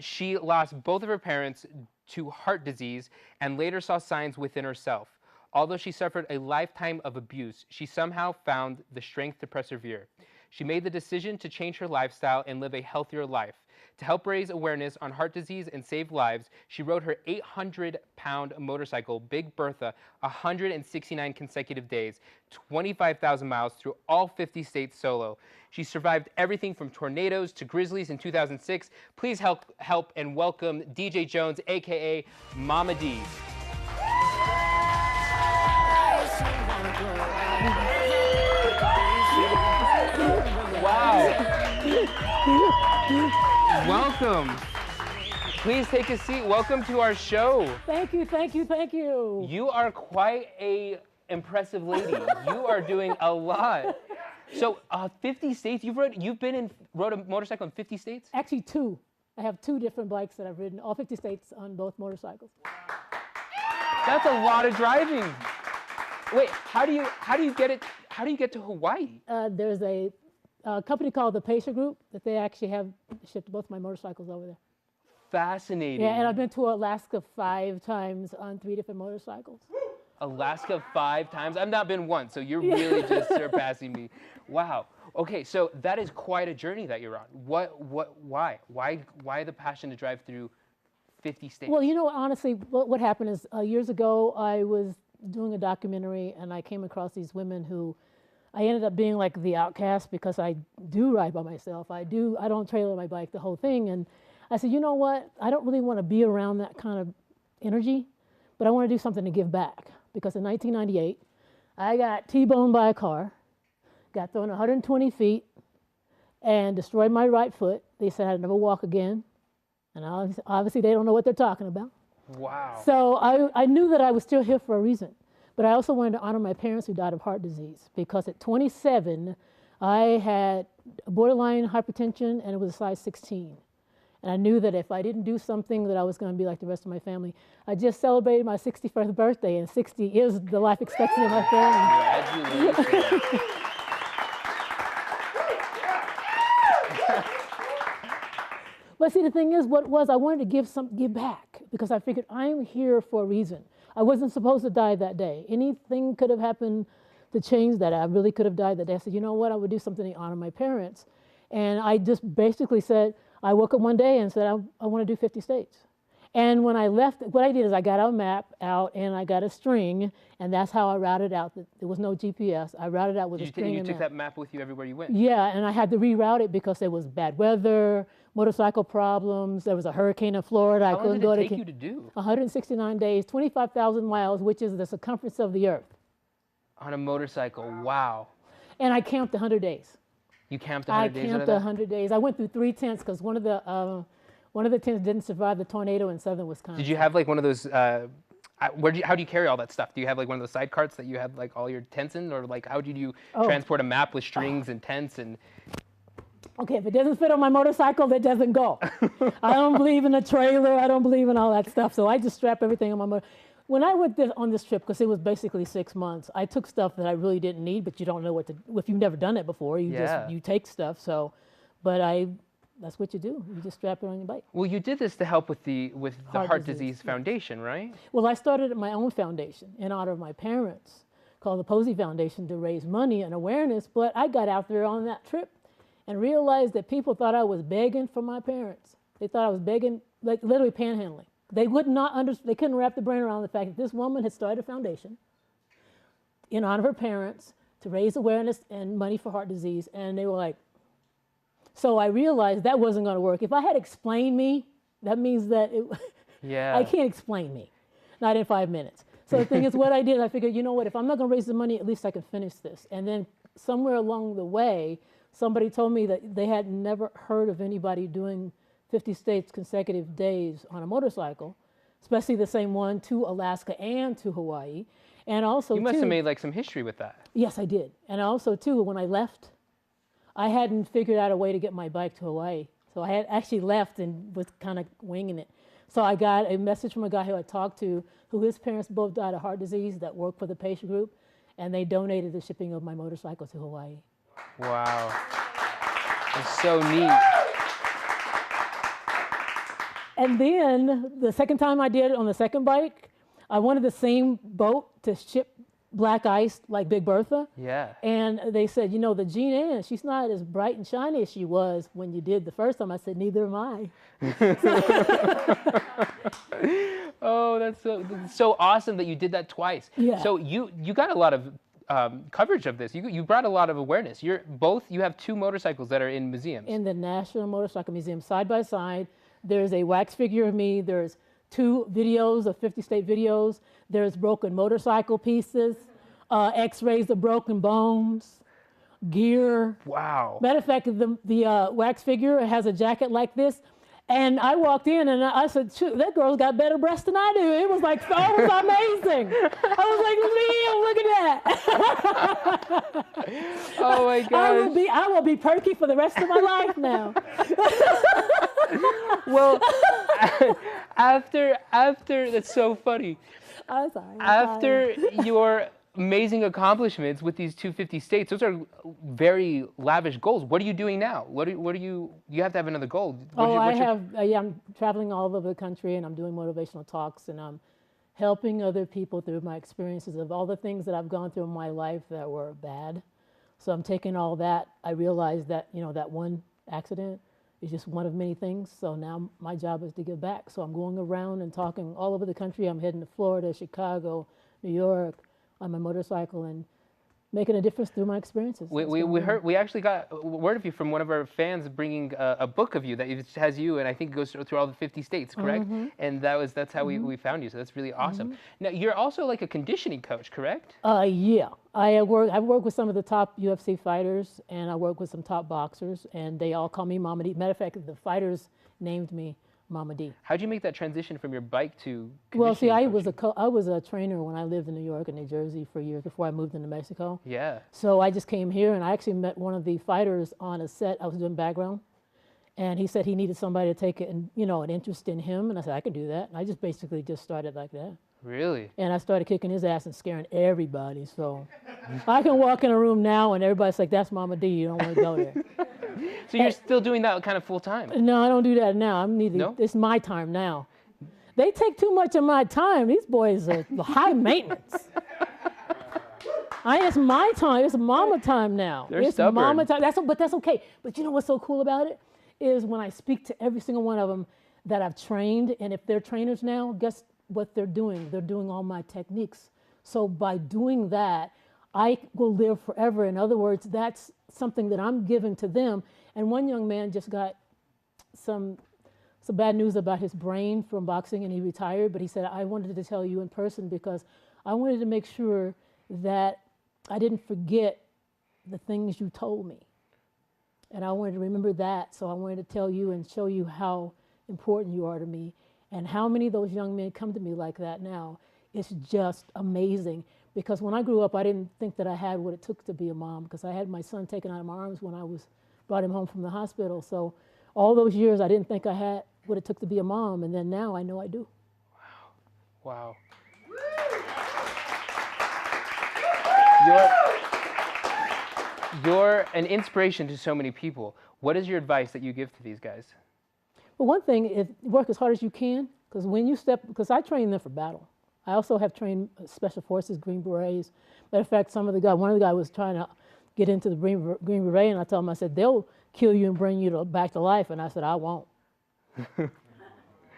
She lost both of her parents to heart disease and later saw signs within herself. Although she suffered a lifetime of abuse, she somehow found the strength to persevere. She made the decision to change her lifestyle and live a healthier life. To help raise awareness on heart disease and save lives, she rode her 800-pound motorcycle, Big Bertha, 169 consecutive days, 25,000 miles through all 50 states solo. She survived everything from tornadoes to grizzlies in 2006. Please help and welcome DJ Jones, aka Momma D. Wow. Welcome. Please take a seat. Welcome to our show. Thank you, thank you, thank you. You are quite a impressive lady. You are doing a lot. So 50 states, you've rode a motorcycle in 50 states? Actually 2. I have 2 different bikes that I've ridden, all 50 states on both motorcycles. That's a lot of driving. Wait, how do you get to Hawaii? There's a company called the Pacer Group that they actually have shipped both my motorcycles over there. Fascinating. Yeah, and I've been to Alaska 5 times on 3 different motorcycles. Alaska 5 times? I've not been once, so you're really just surpassing me. Wow. Okay, so that is quite a journey that you're on. Why the passion to drive through 50 states? Well, you know, honestly, what happened is years ago I was doing a documentary and I came across these women who I ended up being like the outcast because I do ride by myself. I don't trailer my bike, the whole thing. And I said, you know what? I don't really want to be around that kind of energy, but I want to do something to give back. Because in 1998, I got T-boned by a car, got thrown 120 feet, and destroyed my right foot. They said I'd never walk again. And obviously they don't know what they're talking about. Wow. So I knew that I was still here for a reason. But I also wanted to honor my parents who died of heart disease. Because at 27, I had borderline hypertension and it was a size 16. And I knew that if I didn't do something that I was going to be like the rest of my family. I just celebrated my 61st birthday, and 60 is the life expectancy of my family. Congratulations. But see, the thing is, I wanted to give back, because I figured I'm here for a reason. I wasn't supposed to die that day. Anything could have happened to change that. I really could have died that day. I said, you know what, I would do something to honor my parents. And I just basically said, I woke up one day and said, I want to do 50 states. And when I left, what I did is I got a map out and I got a string, and that's how I routed out. There was no GPS. I routed out with a string. You took that map with you everywhere you went? Yeah, and I had to reroute it because there was bad weather, motorcycle problems. There was a hurricane in Florida. How long did it take you to do? 169 days, 25,000 miles, which is the circumference of the earth. On a motorcycle, wow. And I camped 100 days. You camped 100 days? I camped 100 days. I went through 3 tents because one of the tents didn't survive the tornado in southern Wisconsin. Did you have like one of those, how do you carry all that stuff? Do you have like one of those side carts that you have like all your tents in? Or like how did you transport a map with strings and tents and... Okay, if it doesn't fit on my motorcycle, it doesn't go. I don't believe in a trailer. I don't believe in all that stuff. So I just strap everything on my motor. When I went on this trip, because it was basically 6 months, I took stuff that I really didn't need, but you don't know what to, if you've never done it before, you take stuff. So, but that's what you do. You just strap it on your bike. Well, you did this to help with the Heart Disease Foundation, right? Well, I started my own foundation in honor of my parents called the Posey Foundation to raise money and awareness, but I got out there on that trip and realized that people thought I was begging for my parents. They thought I was begging, like literally panhandling. They they couldn't wrap their brain around the fact that this woman had started a foundation in honor of her parents to raise awareness and money for heart disease, and they were like, so I realized that wasn't going to work. If I had explained me, that means that I can't explain me, not in 5 minutes. So the thing is, what I did, I figured, you know what, if I'm not going to raise the money, at least I can finish this. And then somewhere along the way, somebody told me that they had never heard of anybody doing 50 states consecutive days on a motorcycle, especially the same one to Alaska and to Hawaii. And also, you must have made like some history with that. Yes, I did. And also, too, when I left, I hadn't figured out a way to get my bike to Hawaii. So I had actually left and was kind of winging it. So I got a message from a guy who I talked to, who his parents both died of heart disease, that worked for the Pacer Group, and they donated the shipping of my motorcycle to Hawaii. Wow. That's so neat. And then the second time I did it on the second bike, I wanted the same boat to ship black ice like Big Bertha. Yeah. And they said, you know, the Jean Ann, she's not as bright and shiny as she was when you did the first time. I said, neither am I. Oh, that's so awesome that you did that twice. Yeah. So you got a lot of coverage of this. You brought a lot of awareness. You have 2 motorcycles that are in museums. In the National Motorcycle Museum, side by side, there's a wax figure of me. There's 2 videos of 50 state videos. There's broken motorcycle pieces, x-rays of broken bones, gear. Wow. Matter of fact, the wax figure has a jacket like this. And I walked in and I said, shoot, that girl's got better breasts than I do. It was like, oh, it was amazing. I was like, Liam, look at that. Oh my gosh. I will be perky for the rest of my life now. Well, after that's so funny. I'm sorry. After your amazing accomplishments with these 250 states, those are very lavish goals. What are you doing now? You have to have another goal. I'm traveling all over the country and I'm doing motivational talks and I'm helping other people through my experiences of all the things that I've gone through in my life that were bad. So I'm taking all that. I realized that, you know, that one accident is just one of many things. So now my job is to give back. So I'm going around and talking all over the country. I'm heading to Florida, Chicago, New York on my motorcycle and making a difference through my experiences. We actually got word of you from one of our fans bringing a book of you that has you, and I think it goes through all the 50 states, correct? Mm-hmm. And that's how we found you. So that's really awesome. Mm-hmm. Now you're also like a conditioning coach, correct? Yeah. I've worked with some of the top UFC fighters, and I work with some top boxers, and they all call me Momma D. Matter of fact, the fighters named me Momma D. How'd you make that transition from your bike to conditioning? Well, see, I was a trainer when I lived in New York and New Jersey for years before I moved into Mexico. Yeah. So I just came here and I actually met one of the fighters on a set. I was doing background, and he said he needed somebody to take an interest in him, and I said I could do that. And I just basically just started like that. Really? And I started kicking his ass and scaring everybody. So I can walk in a room now and everybody's like, "That's Momma D. You don't want to go there." So you're still doing that kind of full time? No, I don't do that now. No? It's my time now. They take too much of my time. These boys are high maintenance. It's my time. It's mama time now. They're stubborn. Mama time. But that's okay. But you know what's so cool about it? Is when I speak to every single one of them that I've trained, and if they're trainers now, guess what they're doing? They're doing all my techniques. So by doing that, I will live forever. In other words, that's something that I'm giving to them. And one young man just got some bad news about his brain from boxing, and he retired. But he said, I wanted to tell you in person because I wanted to make sure that I didn't forget the things you told me. And I wanted to remember that. So I wanted to tell you and show you how important you are to me. And how many of those young men come to me like that now. It's just amazing. Because when I grew up, I didn't think that I had what it took to be a mom, because I had my son taken out of my arms when I brought him home from the hospital. So all those years, I didn't think I had what it took to be a mom, and then now I know I do. Wow. You're an inspiration to so many people. What is your advice that you give to these guys? Well, one thing is work as hard as you can, because I train them for battle. I also have trained Special Forces, Green Berets. Matter of fact, one of the guys was trying to get into the Green Beret, and I told him, I said, they'll kill you and bring you back to life. And I said, I won't.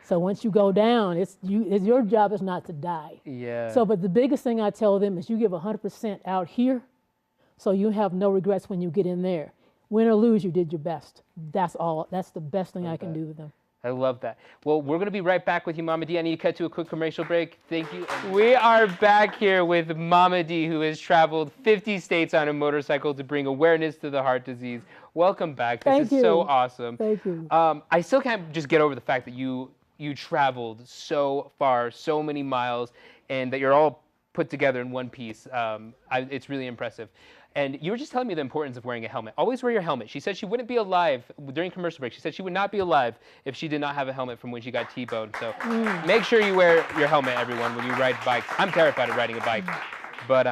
So once you go down, your job is not to die. Yeah. So, but the biggest thing I tell them is you give 100% out here, so you have no regrets when you get in there. Win or lose, you did your best. That's all. That's the best thing I can do with them. I love that. Well, we're going to be right back with you, Momma D. I need to cut to a quick commercial break. Thank you. We are back here with Momma D, who has traveled 50 states on a motorcycle to bring awareness to the heart disease. Welcome back. This is so awesome. Thank you. I still can't just get over the fact that you traveled so far, so many miles, and that you're all put together in one piece. It's really impressive. And you were just telling me the importance of wearing a helmet. Always wear your helmet. She said she wouldn't be alive during commercial break. She said she would not be alive if she did not have a helmet from when she got T-boned. So make sure you wear your helmet, everyone, when you ride bikes. I'm terrified of riding a bike. But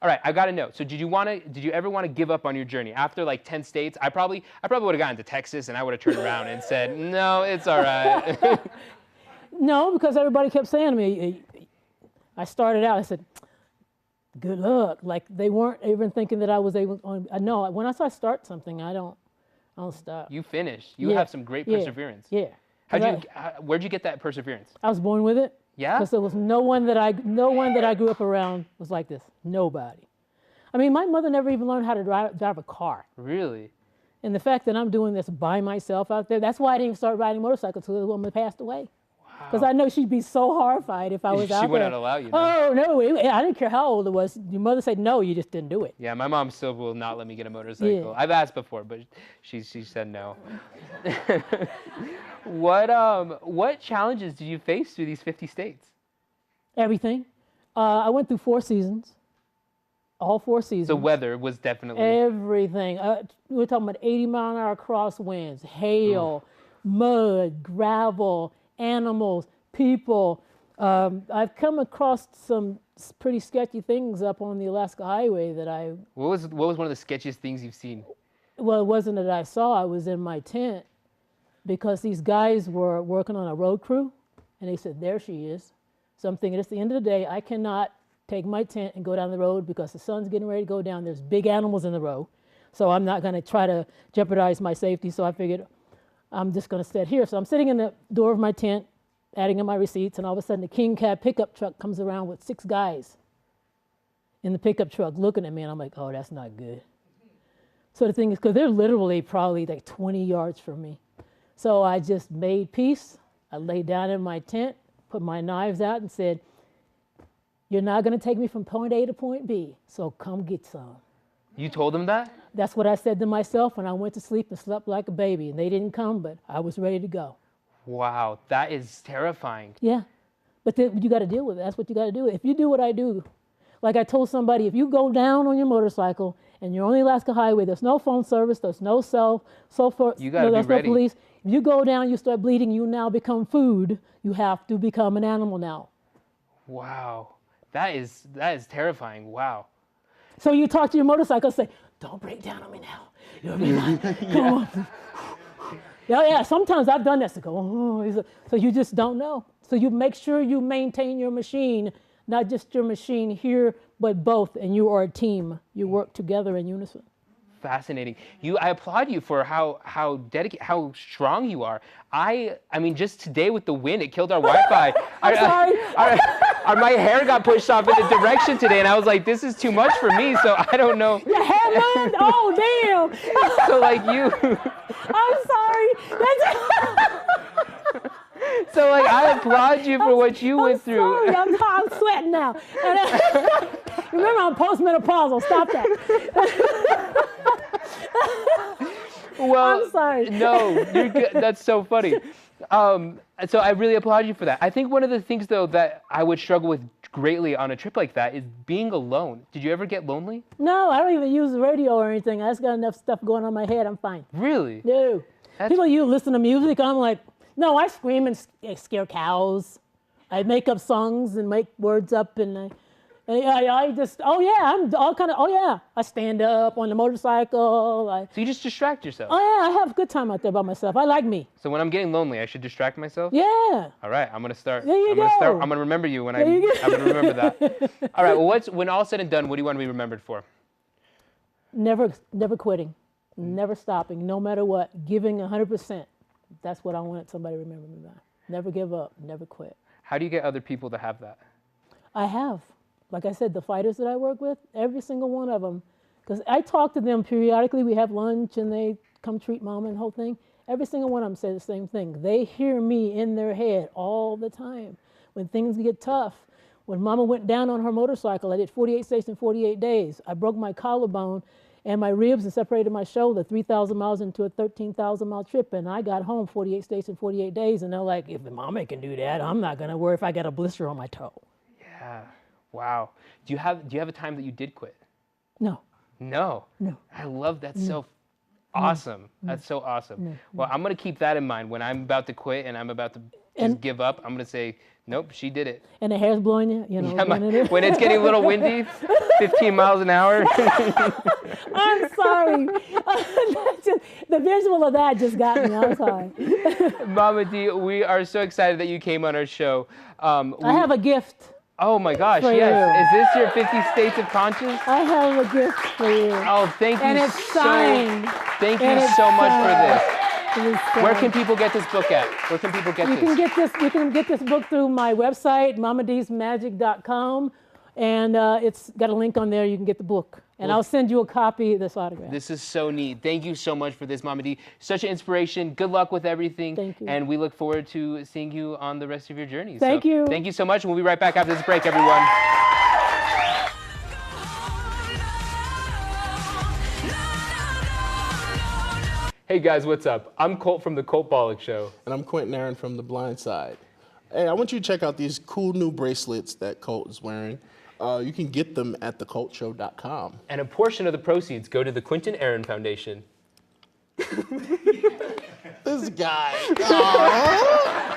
All right, I got to know. So did you ever want to give up on your journey after like 10 states? I probably would have gotten to Texas and I would have turned around and said, "No, it's all right." No, because everybody kept saying to me, I started out, I said, good luck. Like they weren't even thinking that I was able, no, when I start something, I don't stop. You finished. You have some great perseverance. Yeah. Where'd you get that perseverance? I was born with it. Yeah? Because there was no one that I grew up around was like this. Nobody. I mean, my mother never even learned how to drive a car. Really? And the fact that I'm doing this by myself out there, that's why I didn't even start riding motorcycles until the woman passed away. Because I know she'd be so horrified if I was out there. She would not allow you. No? Oh, no, I didn't care how old it was. Your mother said no, you just didn't do it. Yeah, my mom still will not let me get a motorcycle. I've asked before, but she said no. What challenges did you face through these 50 states? Everything. I went through 4 seasons. All 4 seasons. The weather was definitely... Everything. We're talking about 80-mile-an-hour crosswinds, hail, mud, gravel, animals, people. I've come across some pretty sketchy things up on the Alaska Highway that I... What was one of the sketchiest things you've seen? Well, it wasn't that I saw. I was in my tent because these guys were working on a road crew, and they said, there she is. So I'm thinking, it's the end of the day. I cannot take my tent and go down the road because the sun's getting ready to go down. There's big animals in the road. So I'm not going to try to jeopardize my safety. So I figured I'm just going to sit here. So I'm sitting in the door of my tent, adding in my receipts, and all of a sudden the King Cab pickup truck comes around with 6 guys in the pickup truck looking at me, and I'm like, oh, that's not good. So the thing is, because they're literally probably like 20 yards from me. So I just made peace. I laid down in my tent, put my knives out and said, you're not going to take me from point A to point B, so come get some. You told them that? That's what I said to myself, and I went to sleep and slept like a baby. And they didn't come, but I was ready to go. Wow, that is terrifying. Yeah, but you got to deal with it. That's what you got to do. If you do what I do, like I told somebody, if you go down on your motorcycle and you're on the Alaska Highway, there's no phone service, there's no cell phone, there's no police. If you go down, you start bleeding, you now become food. You have to become an animal now. Wow, that is terrifying. Wow. So you talk to your motorcycle, say, don't break down on me now. You'll be like, come on. Yeah, sometimes I've done this to go, oh, so you just don't know. So you make sure you maintain your machine, not just your machine here, but both, and you are a team. You work together in unison. Fascinating. I applaud you for how dedicated, how strong you are. I mean, just today with the wind, it killed our Wi-Fi. I'm sorry. My hair got pushed off in a direction today, and I was like, this is too much for me, so I don't know. Your hair moved? Oh, damn. So like you. I'm sorry. So like, I applaud you for what you went through. Sorry, I'm sweating now. Remember, I'm postmenopausal. Stop that. Well, I'm sorry. No, you're good. That's so funny. So I really applaud you for that. I think one of the things, though, that I would struggle with greatly on a trip like that is being alone. Did you ever get lonely? No, I don't even use the radio or anything. I just got enough stuff going on in my head. I'm fine. Really? No. People, you listen to music. I'm like, no, I scream and scare cows. I make up songs and make words up, and I just, I'm all kind of, I stand up on the motorcycle. So you just distract yourself? Oh, yeah, I have a good time out there by myself. I like me. So when I'm getting lonely, I should distract myself? Yeah. All right, I'm going to start. There you go. I'm going to remember you when I'm going to remember that. All right, well, when all's said and done, what do you want to be remembered for? Never quitting, never stopping, no matter what, giving 100%. That's what I want somebody to remember me by. Never give up, never quit. How do you get other people to have that? I have. Like I said, the fighters that I work with, every single one of them, because I talk to them periodically. We have lunch and they come treat Mama and the whole thing. Every single one of them say the same thing. They hear me in their head all the time. When things get tough, when Mama went down on her motorcycle, I did 48 states in 48 days. I broke my collarbone and my ribs and separated my shoulder 3,000 miles into a 13,000-mile trip, and I got home 48 states in 48 days, and they're like, if Mama can do that, I'm not going to worry if I got a blister on my toe. Yeah. Wow. Do you have a time that you did quit? No. No. I love that. So awesome. That's so awesome. Well, I'm going to keep that in mind when I'm about to quit and I'm about to just give up, I'm going to say, nope, she did it. And the hair's blowing you, you know. Yeah, when it's getting a little windy, 15 miles an hour. I'm sorry. The visual of that just got me. I'm sorry. Momma D, we are so excited that you came on our show. I have a gift. Oh my gosh, for yes. you. Is this your 50 States of Conscience? I have a gift for you. Oh, thank you And it's signed. Thank you And it's so much for signed. this. It is Where signed. can people get this book at? Where can people get You this? You can get this book through my website, mommadsmagic.com, and it's got a link on there. You can get the book, and I'll send you a copy of this autograph. This is so neat. Thank you so much for this, Momma D. Such an inspiration. Good luck with everything. Thank you. And we look forward to seeing you on the rest of your journey. Thank you. Thank you so much. We'll be right back after this break, everyone. Hey guys, what's up? I'm Colt from the Colt Balok Show. And I'm Quentin Aaron from The Blind Side. Hey, I want you to check out these cool new bracelets that Colt is wearing. You can get them at thecoltshow.com. And a portion of the proceeds go to the Quentin Aaron Foundation. This guy. Aww.